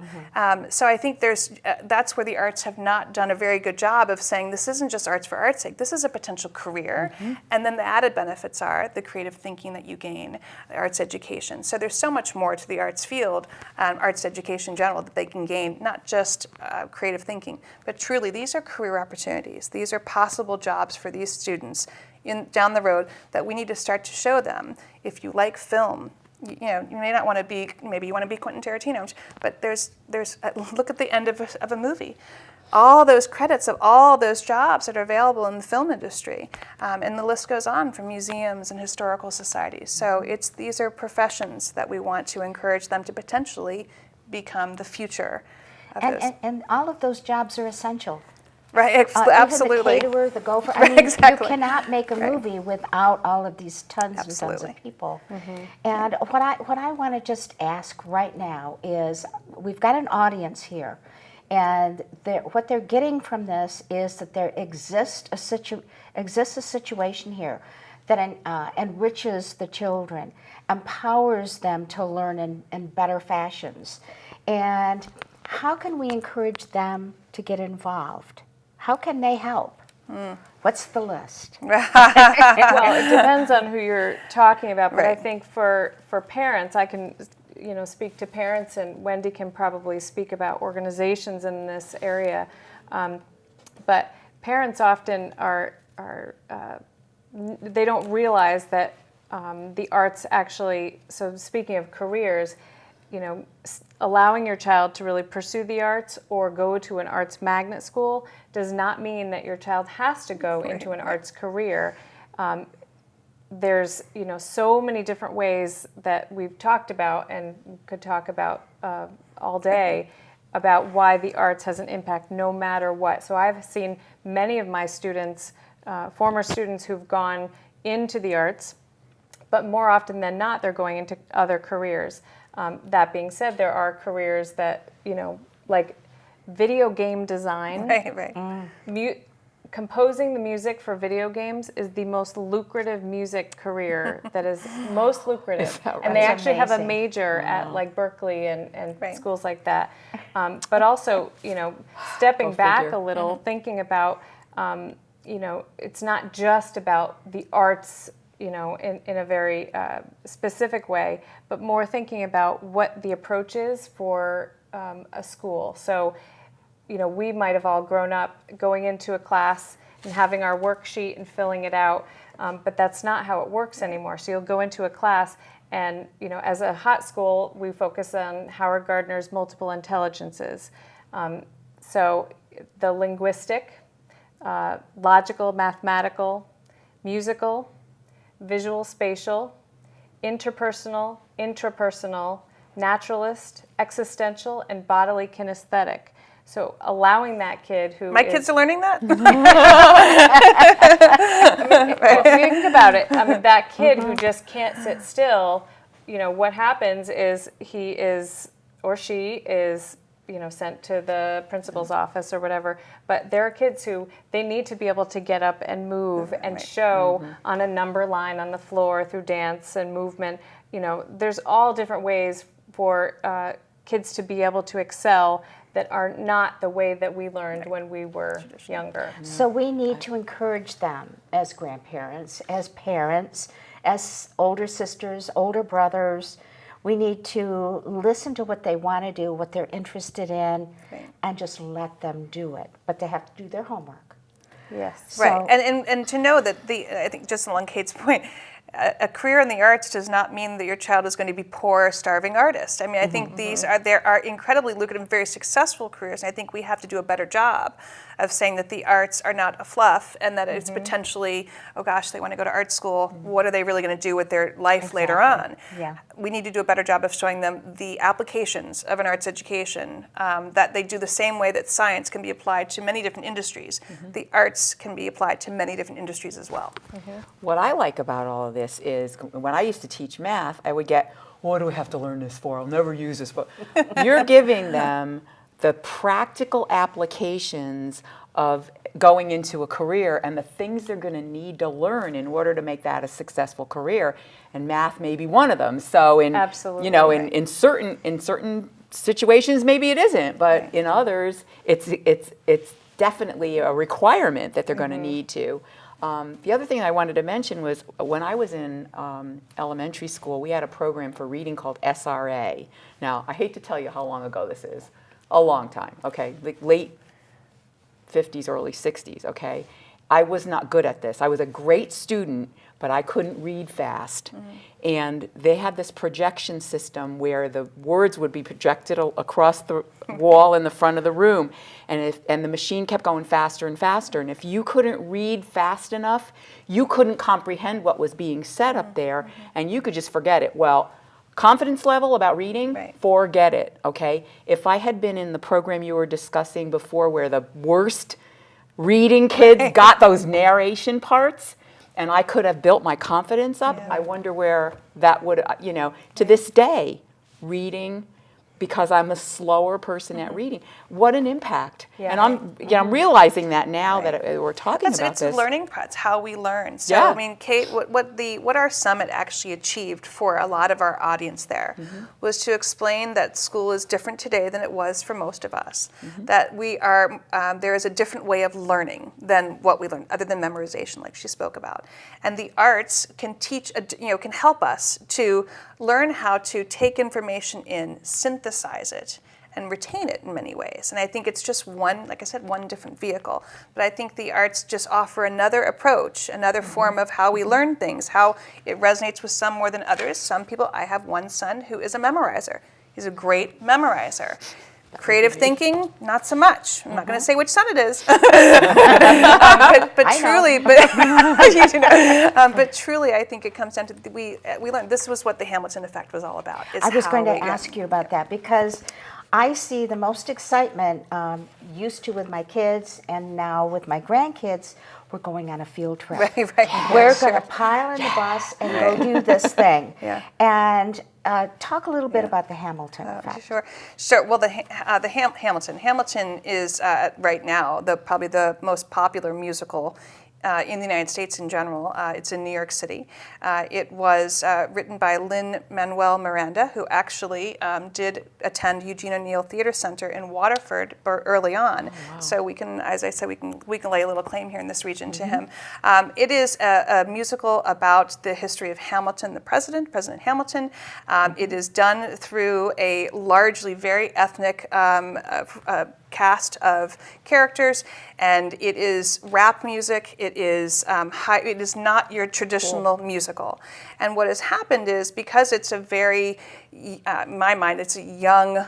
So I think that's where the arts have not done a very good job of saying this isn't just arts for art's sake, this is a potential career. And then the added benefits are the creative thinking that you gain, the arts education. So there's so much more to the arts field, arts education in general, that they can gain, not just creative thinking, but truly these are career opportunities. These are possible jobs for these students down the road that we need to start to show them. If you like film, you may not want to be, maybe you want to be Quentin Tarantino, but there's look at the end of a movie. All those credits of all those jobs that are available in the film industry. And the list goes on from museums and historical societies. So these are professions that we want to encourage them to potentially become the future of those. And all of those jobs are essential. Right, absolutely. Even the caterer, the gopher. Right, exactly. You cannot make a movie without all of these tons and tons of people. And what I want to just ask right now is, we've got an audience here, and what they're getting from this is that there exists a situation here that enriches the children, empowers them to learn in better fashions. And how can we encourage them to get involved? How can they help? What's the list? Well, it depends on who you're talking about, but I Right. think for parents, I can, speak to parents, and Wendy can probably speak about organizations in this area. But parents often they don't realize that the arts actually, so speaking of careers, allowing your child to really pursue the arts or go to an arts magnet school does not mean that your child has to go into an arts career. There's so many different ways that we've talked about and could talk about all day about why the arts has an impact no matter what. So I've seen many of my students, former students who've gone into the arts, but more often than not, they're going into other careers. That being said, there are careers that, like video game design. Right. Composing the music for video games is the most lucrative music career that is most lucrative. And they That's actually have a amazing. major at like Berkeley and Right. schools like that. But also, stepping Go back figure. a little, thinking about, it's not just about the arts, in a very specific way, but more thinking about what the approach is for a school. So, we might have all grown up going into a class and having our worksheet and filling it out, but that's not how it works anymore. So you'll go into a class and, as a hot school, we focus on Howard Gardner's multiple intelligences. So the linguistic, logical, mathematical, musical, visual, spatial, interpersonal, intrapersonal, naturalist, existential, and bodily kinesthetic. So allowing that kid who My kids are learning that? Well, think about it. I mean, that kid who just can't sit still, what happens is he is or she is, sent to the principal's office or whatever. But there are kids who they need to be able to get up and move and show on a number line on the floor through dance and movement. There's all different ways for kids to be able to excel that are not the way that we learned when we were younger. So we need to encourage them as grandparents, as parents, as older sisters, older brothers. We need to listen to what they want to do, what they're interested in, and just let them do it. But they have to do their homework. Yes. Right, So- and to know that I think just along Kate's point, a career in the arts does not mean that your child is going to be poor or starving artist. I mean, I think there are incredibly lucrative, very successful careers, and I think we have to do a better job of saying that the arts are not a fluff and that it's potentially, oh gosh, they want to go to art school. What are they really going to do with their life later on? Yeah. We need to do a better job of showing them the applications of an arts education, that they do the same way that science can be applied to many different industries. The arts can be applied to many different industries as well. What I like about all of this is when I used to teach math, I would get, what do I have to learn this for? I'll never use this. But you're giving them the practical applications of going into a career and the things they're going to need to learn in order to make that a successful career. And math may be one of them. So in Absolutely. in certain situations maybe it isn't, but in others it's definitely a requirement that they're going to need to. The other thing I wanted to mention was when I was in elementary school, we had a program for reading called SRA. Now, I hate to tell you how long ago this is. A long time, okay? Like late 50s, early 60s, okay? I was not good at this. I was a great student, but I couldn't read fast. And they had this projection system where the words would be projected across the wall in the front of the room. And the machine kept going faster and faster. And if you couldn't read fast enough, you couldn't comprehend what was being said up there, and you could just forget it. Well, confidence level about reading, forget it, okay? If I had been in the program you were discussing before where the worst reading kids got those narration parts, and I could have built my confidence up, I wonder where that would, to this day, reading, because I'm a slower person at reading. What an impact. Yeah. And I'm realizing that now that we're talking about It's this. learning. It's how we learn. So Yeah. I mean, Kate, what our summit actually achieved for a lot of our audience there was to explain that school is different today than it was for most of us. That we are there is a different way of learning than what we learn, other than memorization, like she spoke about. And the arts can teach, can help us to learn how to take information in, synthesize it, and retain it in many ways. And I think it's just one, like I said, one different vehicle. But I think the arts just offer another approach, another form of how we learn things, how it resonates with some more than others. Some people, I have one son who is a memorizer. He's a great memorizer. Creative thinking, not so much. I'm not going to say which son it is, but truly, you do know. But truly, I think it comes down to we learned this was what the Hamilton effect was all about. I was going to ask you about that because I see the most excitement used to with my kids and now with my grandkids. We're going on a field trip. Right. We're going to pile in the bus and go do this thing. Yeah. And talk a little bit about the Hamilton effect. Sure. Well, Hamilton is right now probably the most popular musical in the United States in general. It's in New York City. It was written by Lin-Manuel Miranda, who actually did attend Eugene O'Neill Theater Center in Waterford early on. Oh, wow. So we can, as I said, we can lay a little claim here in this region to him. It is a musical about the history of Hamilton, the President Hamilton. It is done through a largely very ethnic cast of characters, and it is rap music. It is it is not your traditional musical. And what has happened is, because it's a very, in my mind, it's a young,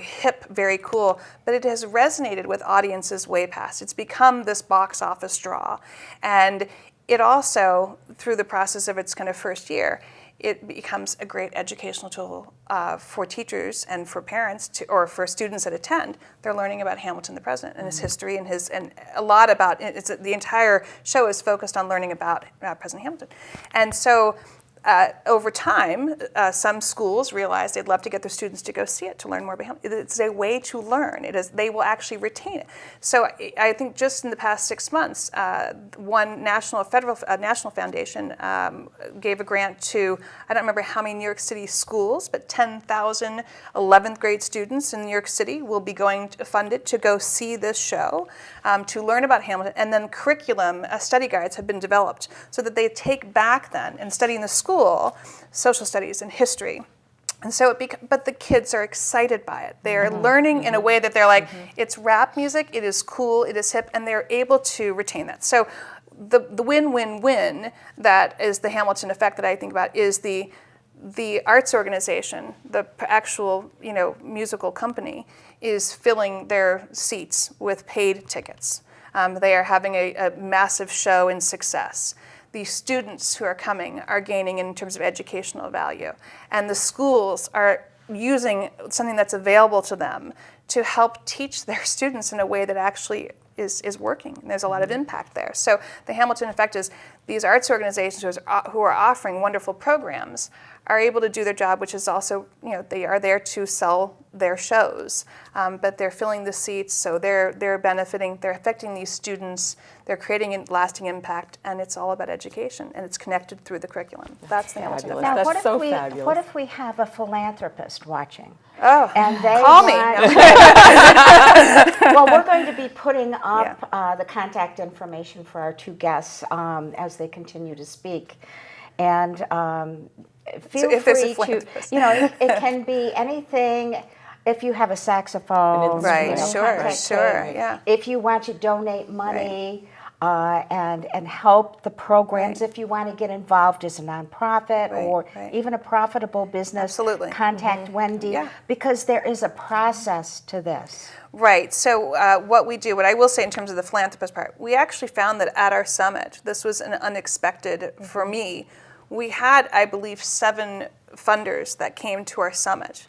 hip, very cool, but it has resonated with audiences way past. It's become this box office draw, and it also, through the process of its kind of first year, it becomes a great educational tool for teachers and for parents or for students that attend. They're learning about Hamilton the President and his history and a lot about it. The entire show is focused on learning about President Hamilton. And so over time, some schools realized they'd love to get their students to go see it, to learn more about Hamilton. It's a way to learn. They will actually retain it. So I think just in the past 6 months, one national foundation gave a grant to, I don't remember how many New York City schools, but 10,000 11th grade students in New York City will be going to fund it to go see this show, to learn about Hamilton. And then curriculum, study guides have been developed so that they take back then and study in the school social studies and history. And so but the kids are excited by it. They're learning in a way that they're like, it's rap music, it is cool, it is hip, and they're able to retain that. So the win-win-win that is the Hamilton effect that I think about is the arts organization, the actual musical company, is filling their seats with paid tickets. They are having a massive show and success. The students who are coming are gaining in terms of educational value. And the schools are using something that's available to them to help teach their students in a way that actually is working. And there's a lot of impact there. So the Hamilton effect is these arts organizations who are offering wonderful programs are able to do their job, which is also, they are there to sell their shows, but they're filling the seats, so they're benefiting, they're affecting these students, they're creating a lasting impact, and it's all about education, and it's connected through the curriculum. That's the Hamilton effect. Now, That's so fabulous. What if we have a philanthropist watching? Oh, and they call me. Well, we're going to be putting up the contact information for our two guests as they continue to speak. And feel free to, it can be anything. If you have a saxophone, right? Sure. Yeah. If you want to donate money and help the programs, if you want to get involved as a nonprofit or even a profitable business, absolutely. Contact Wendy because there is a process to this. Right. So what I will say in terms of the philanthropist part, we actually found that at our summit, this was an unexpected for me. We had, I believe, 7 funders that came to our summit.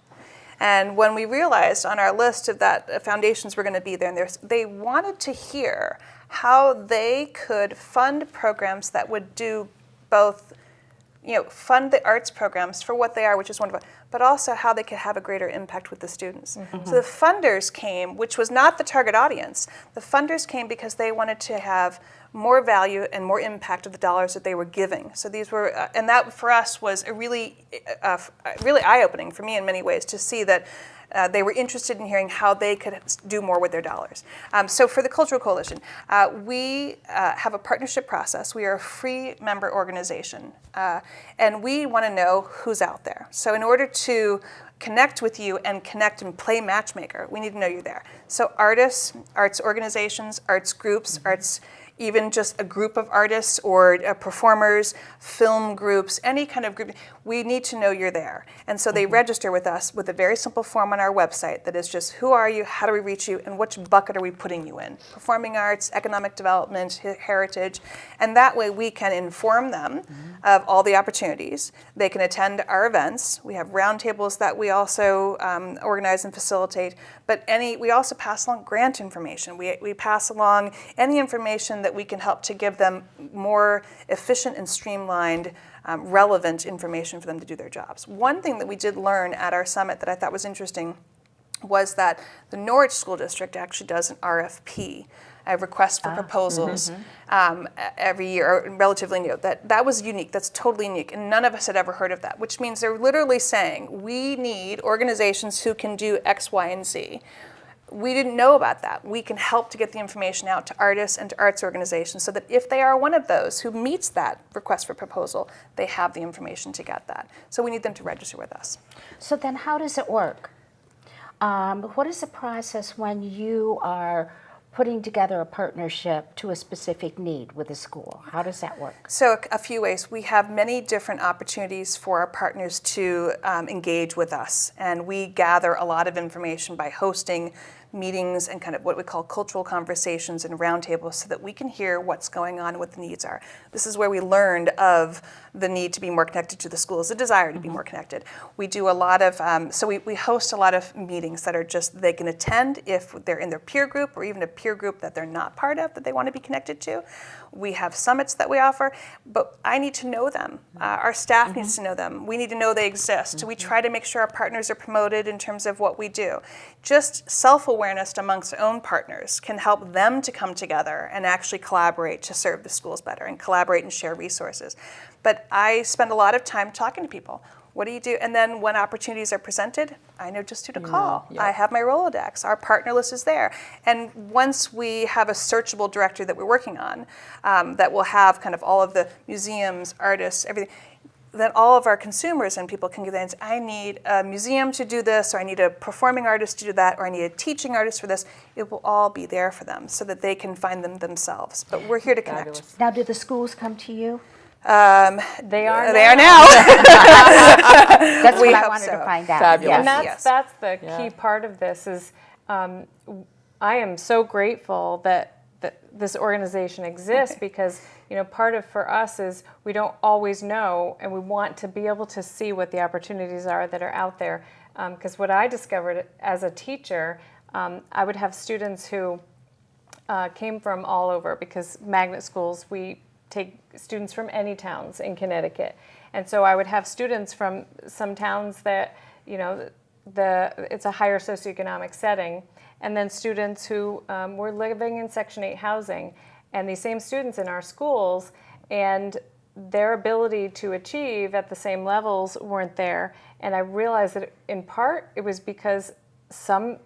And when we realized on our list that foundations were going to be there, and they wanted to hear how they could fund programs that would do both fund the arts programs for what they are, which is wonderful, but also how they could have a greater impact with the students. So the funders came, which was not the target audience. The funders came because they wanted to have more value and more impact of the dollars that they were giving. So these were, and that for us was a really eye-opening for me in many ways to see that they were interested in hearing how they could do more with their dollars. So for the Cultural Coalition, we have a partnership process. We are a free member organization, and we want to know who's out there. So in order to connect with you and connect and play matchmaker, we need to know you're there. So artists, arts organizations, arts groups, arts, even just a group of artists or performers, film groups, any kind of group, we need to know you're there. And so they register with us with a very simple form on our website that is just, who are you, how do we reach you, and which bucket are we putting you in? Performing arts, economic development, heritage, and that way we can inform them of all the opportunities. They can attend our events. We have roundtables that we also organize and facilitate, but we also pass along grant information. We pass along any information that we can help to give them more efficient and streamlined, relevant information for them to do their jobs. One thing that we did learn at our summit that I thought was interesting was that the Norwich School District actually does an RFP, a request for proposals, every year, or relatively new. That was unique. That's totally unique, and none of us had ever heard of that, which means they're literally saying, we need organizations who can do X, Y, and Z. We didn't know about that. We can help to get the information out to artists and to arts organizations so that if they are one of those who meets that request for proposal, they have the information to get that. So we need them to register with us. So then how does it work? What is the process when you are putting together a partnership to a specific need with a school? How does that work? So a few ways. We have many different opportunities for our partners to engage with us, and we gather a lot of information by hosting meetings and kind of what we call cultural conversations and roundtables so that we can hear what's going on and what the needs are. This is where we learned of the need to be more connected to the schools, the desire to be more connected. We do a lot of, we host a lot of meetings that are just, they can attend if they're in their peer group or even a peer group that they're not part of that they want to be connected to. We have summits that we offer, but I need to know them. Our staff needs to know them. We need to know they exist. We try to make sure our partners are promoted in terms of what we do. Just self-awareness amongst our own partners can help them to come together and actually collaborate to serve the schools better and collaborate and share resources. But I spend a lot of time talking to people. What do you do? And then when opportunities are presented, I know just who to call. I have my Rolodex. Our partner list is there. And once we have a searchable directory that we're working on that will have kind of all of the museums, artists, everything, then all of our consumers and people can get in and say, I need a museum to do this, or I need a performing artist to do that, or I need a teaching artist for this. It will all be there for them so that they can find them themselves. But we're here to connect. Now, do the schools come to you? They are now. That's We what I hope wanted so. to find out. Fabulous. And Yes. that's the key part of this is I am so grateful that this organization exists because part of for us is we don't always know and we want to be able to see what the opportunities are that are out there. Because what I discovered as a teacher, I would have students who came from all over because magnet schools, we take students from any towns in Connecticut. And so I would have students from some towns that, it's a higher socioeconomic setting, and then students who were living in Section 8 housing. And these same students in our schools, and their ability to achieve at the same levels weren't there. And I realized that in part it was because some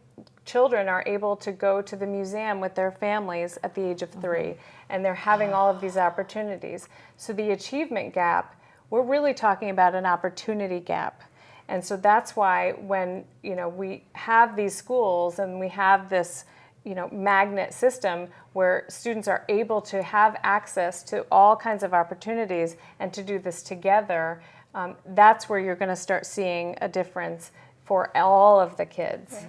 children are able to go to the museum with their families at the age of 3, and they're having all of these opportunities. So the achievement gap, we're really talking about an opportunity gap. And so that's why when we have these schools and we have this magnet system where students are able to have access to all kinds of opportunities and to do this together, that's where you're going to start seeing a difference for all of the kids.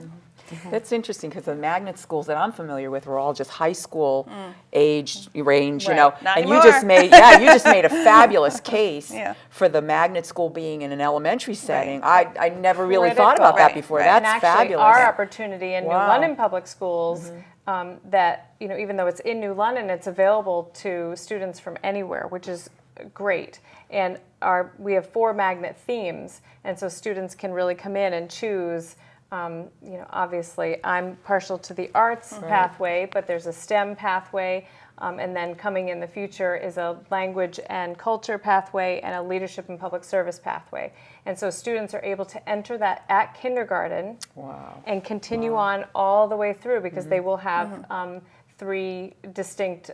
That's interesting because the magnet schools that I'm familiar with were all just high school age range, Not and anymore. you just made a fabulous case for the magnet school being in an elementary setting. I never really thought about that before. Right. That's And actually, fabulous. our opportunity in New Wow. London Public Schools that, even though it's in New London, it's available to students from anywhere, which is great. And we have 4 magnet themes, and so students can really come in and choose. Obviously, I'm partial to the arts pathway, but there's a STEM pathway, and then coming in the future is a language and culture pathway and a leadership and public service pathway. And so students are able to enter that at kindergarten and continue on all the way through, because they will have 3 distinct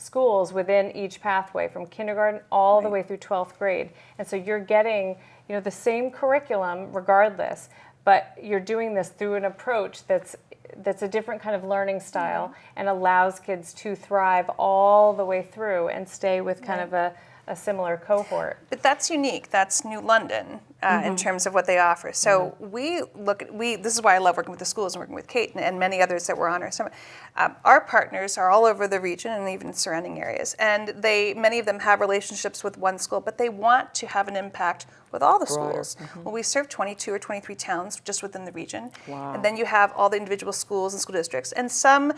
schools within each pathway from kindergarten all the way through 12th grade. And so you're getting the same curriculum regardless, but you're doing this through an approach that's a different kind of learning style and allows kids to thrive all the way through and stay with kind of a similar cohort. But that's unique. That's New London in terms of what they offer. So this is why I love working with the schools and working with Kate and many others that were on our summit. Our partners are all over the region and even surrounding areas. And many of them have relationships with one school, but they want to have an impact with all the schools. Well, we serve 22 or 23 towns just within the region. And then you have all the individual schools and school districts. And some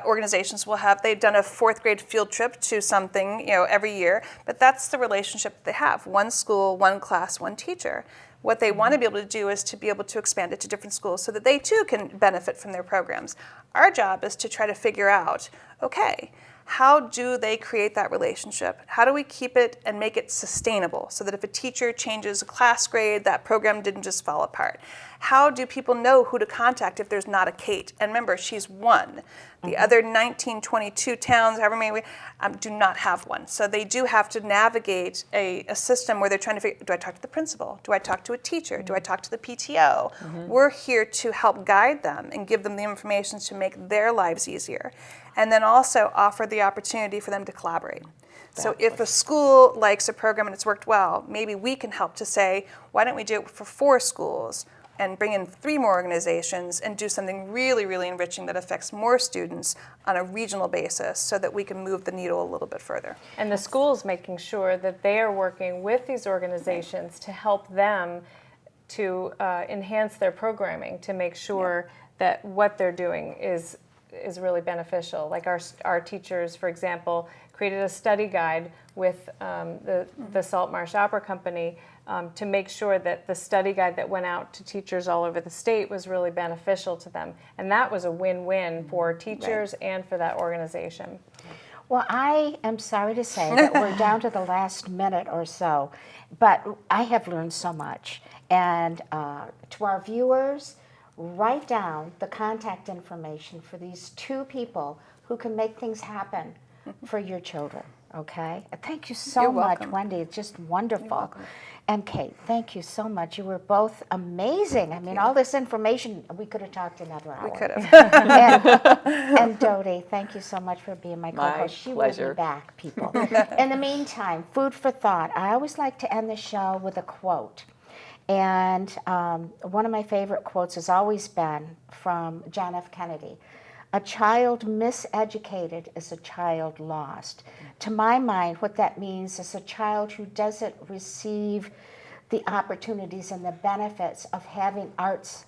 organizations they've done a 4th grade field trip to something, every year, but that's the relationship that they have. One school, one class, one teacher. What they want to be able to do is to be able to expand it to different schools so that they too can benefit from their programs. Our job is to try to figure out, okay, how do they create that relationship? How do we keep it and make it sustainable so that if a teacher changes a class grade, that program didn't just fall apart? How do people know who to contact if there's not a Kate? And remember, she's one. The other 19, 22 towns, however many, do not have one. So they do have to navigate a system where they're trying to figure, do I talk to the principal? Do I talk to a teacher? Do I talk to the PTO? We're here to help guide them and give them the information to make their lives easier. And then also offer the opportunity for them to collaborate. So if a school likes a program and it's worked well, maybe we can help to say, why don't we do it for 4 schools and bring in 3 more organizations and do something really, really enriching that affects more students on a regional basis so that we can move the needle a little bit further. And the schools making sure that they are working with these organizations to help them to enhance their programming, to make sure that what they're doing is really beneficial. Like our teachers, for example, created a study guide with the Saltmarsh Opera Company to make sure that the study guide that went out to teachers all over the state was really beneficial to them. And that was a win-win for teachers and for that organization. Well, I am sorry to say that we're down to the last minute or so, but I have learned so much. And to our viewers, write down the contact information for these 2 people who can make things happen for your children, okay? Thank you so much, Wendy. It's just wonderful. You're welcome. And Kate, thank you so much. You were both amazing. I mean, all this information, we could have talked another hour. We could have. and Dodie, thank you so much for being my co-host. She will pleasure. be back, people. In the meantime, food for thought. I always like to end the show with a quote. And one of my favorite quotes has always been from John F. Kennedy. A child miseducated is a child lost. To my mind, what that means is a child who doesn't receive the opportunities and the benefits of having arts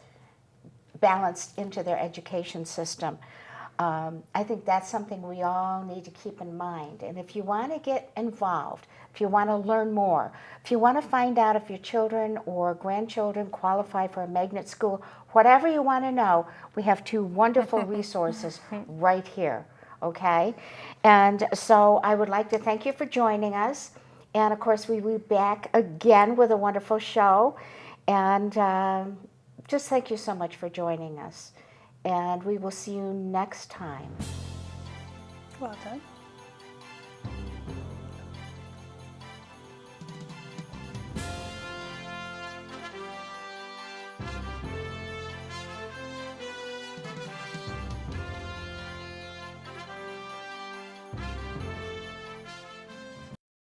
balanced into their education system. I think that's something we all need to keep in mind. And if you want to get involved, if you want to learn more, if you want to find out if your children or grandchildren qualify for a magnet school, whatever you want to know, we have 2 wonderful resources right here, okay? And so I would like to thank you for joining us. And of course, we will be back again with a wonderful show. And just thank you so much for joining us. And we will see you next time. Well done.